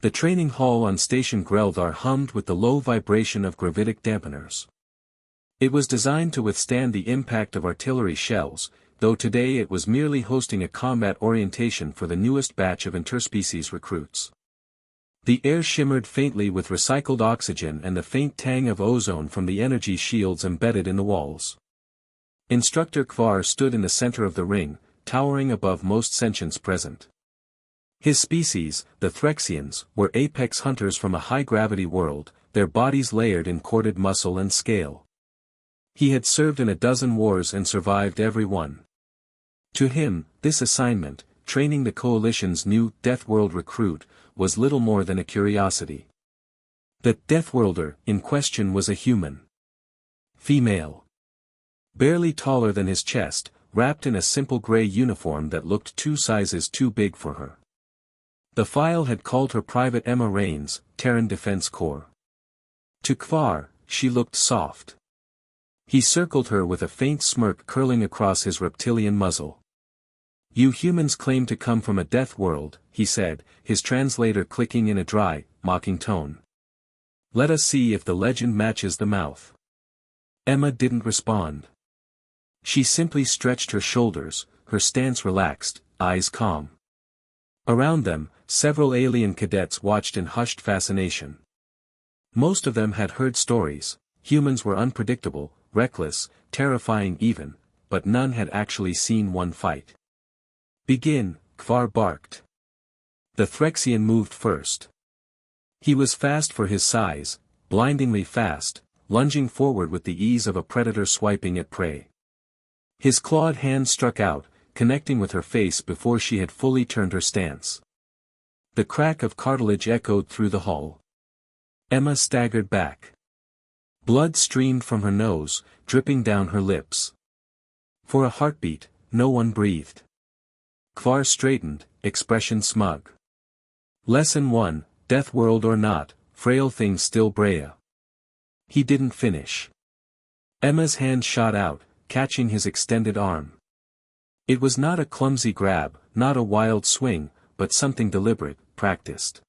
The training hall on Station Greldar hummed with the low vibration of gravitic dampeners. It was designed to withstand the impact of artillery shells, though today it was merely hosting a combat orientation for the newest batch of interspecies recruits. The air shimmered faintly with recycled oxygen and the faint tang of ozone from the energy shields embedded in the walls. Instructor Kvar stood in the center of the ring, towering above most sentients present. His species, the Threxians, were apex hunters from a high-gravity world, their bodies layered in corded muscle and scale. He had served in a dozen wars and survived every one. To him, this assignment, training the Coalition's new Deathworld recruit, was little more than a curiosity. The Deathworlder in question was a human. Female. Barely taller than his chest, wrapped in a simple gray uniform that looked 2 sizes too big for her. The file had called her Private Emma Rains, Terran Defense Corps. To Kvar, she looked soft. He circled her with a faint smirk curling across his reptilian muzzle. "You humans claim to come from a death world," he said, his translator clicking in a dry, mocking tone. "Let us see if the legend matches the mouth." Emma didn't respond. She simply stretched her shoulders, her stance relaxed, eyes calm. Around them, several alien cadets watched in hushed fascination. Most of them had heard stories. Humans were unpredictable, reckless, terrifying even, but none had actually seen one fight. "Begin," Kvar barked. The Threxian moved first. He was fast for his size, blindingly fast, lunging forward with the ease of a predator swiping at prey. His clawed hand struck out, connecting with her face before she had fully turned her stance. The crack of cartilage echoed through the hall. Emma staggered back. Blood streamed from her nose, dripping down her lips. For a heartbeat, no one breathed. Kvar straightened, expression smug. Lesson 1, Deathworld or not, frail things still Brea. He didn't finish. Emma's hand shot out, catching his extended arm. It was not a clumsy grab, not a wild swing, but something deliberate, practiced.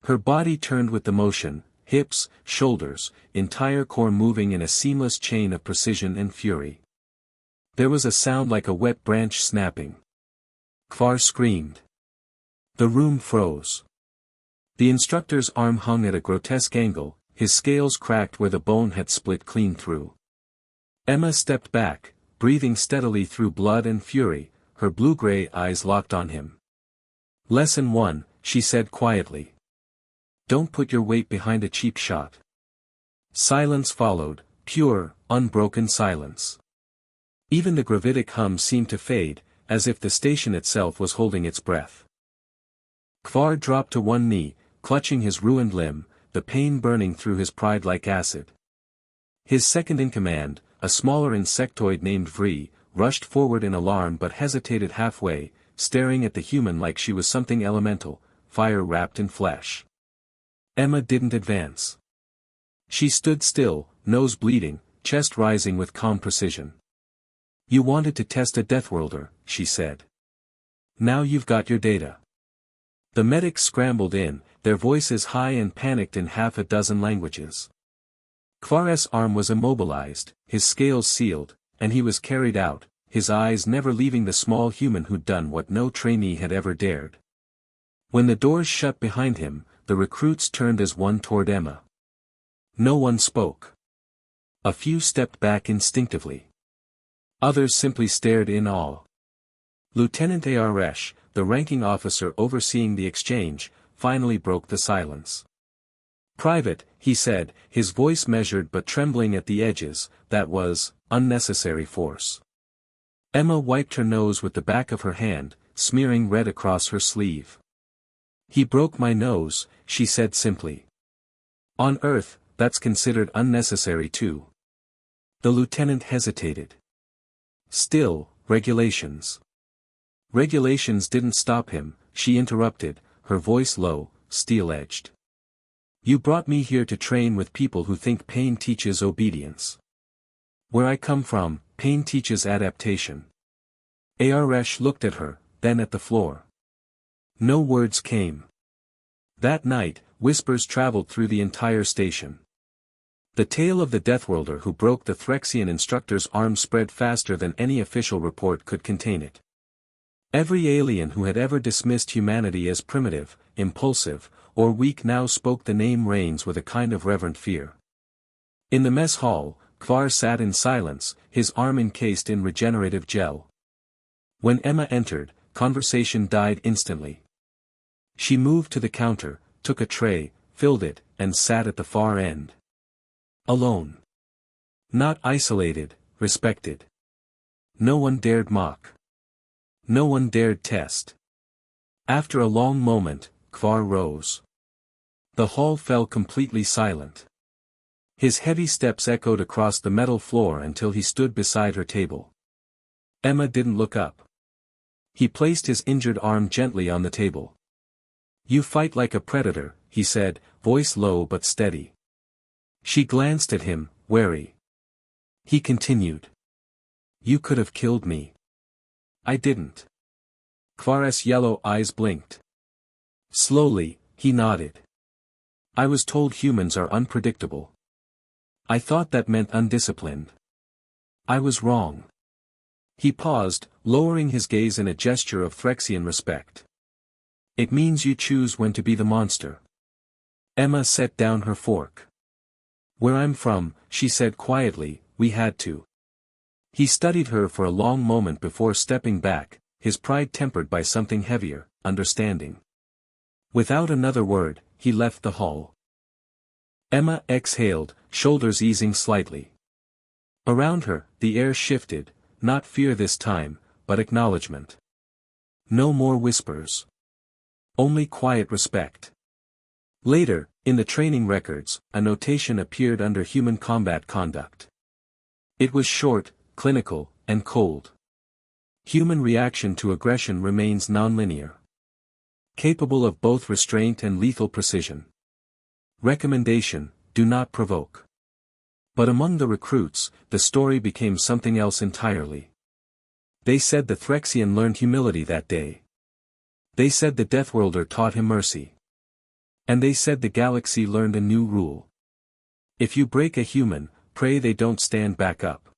Her body turned with the motion, hips, shoulders, entire core moving in a seamless chain of precision and fury. There was a sound like a wet branch snapping. Kvar screamed. The room froze. The instructor's arm hung at a grotesque angle, his scales cracked where the bone had split clean through. Emma stepped back, breathing steadily through blood and fury, her blue-gray eyes locked on him. "Lesson 1, she said quietly. "Don't put your weight behind a cheap shot." Silence followed, pure, unbroken silence. Even the gravitic hum seemed to fade, as if the station itself was holding its breath. Kvar dropped to one knee, clutching his ruined limb, the pain burning through his pride like acid. His second-in-command, a smaller insectoid named Vri, rushed forward in alarm but hesitated halfway, staring at the human like she was something elemental, fire wrapped in flesh. Emma didn't advance. She stood still, nose bleeding, chest rising with calm precision. "You wanted to test a Deathworlder," she said. "Now you've got your data." The medics scrambled in, their voices high and panicked in half a dozen languages. Kvar's arm was immobilized, his scales sealed, and he was carried out, his eyes never leaving the small human who'd done what no trainee had ever dared. When the doors shut behind him, the recruits turned as one toward Emma. No one spoke. A few stepped back instinctively. Others simply stared in awe. Lieutenant Aresh, the ranking officer overseeing the exchange, finally broke the silence. "Private," he said, his voice measured but trembling at the edges, "that was unnecessary force." Emma wiped her nose with the back of her hand, smearing red across her sleeve. "He broke my nose," she said simply. "On Earth, that's considered unnecessary too." The lieutenant hesitated. "Still, regulations." "Regulations didn't stop him," she interrupted, her voice low, steel-edged. "You brought me here to train with people who think pain teaches obedience. Where I come from, pain teaches adaptation." Aresh looked at her, then at the floor. No words came. That night, whispers traveled through the entire station. The tale of the Deathworlder who broke the Threxian instructor's arm spread faster than any official report could contain it. Every alien who had ever dismissed humanity as primitive, impulsive, or weak now spoke the name Reigns with a kind of reverent fear. In the mess hall, Kvar sat in silence, his arm encased in regenerative gel. When Emma entered, conversation died instantly. She moved to the counter, took a tray, filled it, and sat at the far end. Alone. Not isolated, respected. No one dared mock. No one dared test. After a long moment, Kvar rose. The hall fell completely silent. His heavy steps echoed across the metal floor until he stood beside her table. Emma didn't look up. He placed his injured arm gently on the table. "You fight like a predator," he said, voice low but steady. She glanced at him, wary. He continued. "You could have killed me." "I didn't." Kvar's yellow eyes blinked. Slowly, he nodded. "I was told humans are unpredictable. I thought that meant undisciplined. I was wrong." He paused, lowering his gaze in a gesture of Threxian respect. "It means you choose when to be the monster." Emma set down her fork. "Where I'm from," she said quietly, "we had to." He studied her for a long moment before stepping back, his pride tempered by something heavier, understanding. Without another word, he left the hall. Emma exhaled, shoulders easing slightly. Around her, the air shifted, not fear this time, but acknowledgement. No more whispers. Only quiet respect. Later, in the training records, a notation appeared under human combat conduct. It was short, clinical, and cold. Human reaction to aggression remains nonlinear. Capable of both restraint and lethal precision. Recommendation: do not provoke. But among the recruits, the story became something else entirely. They said the Threxian learned humility that day. They said the Deathworlder taught him mercy. And they said the galaxy learned a new rule. If you break a human, pray they don't stand back up.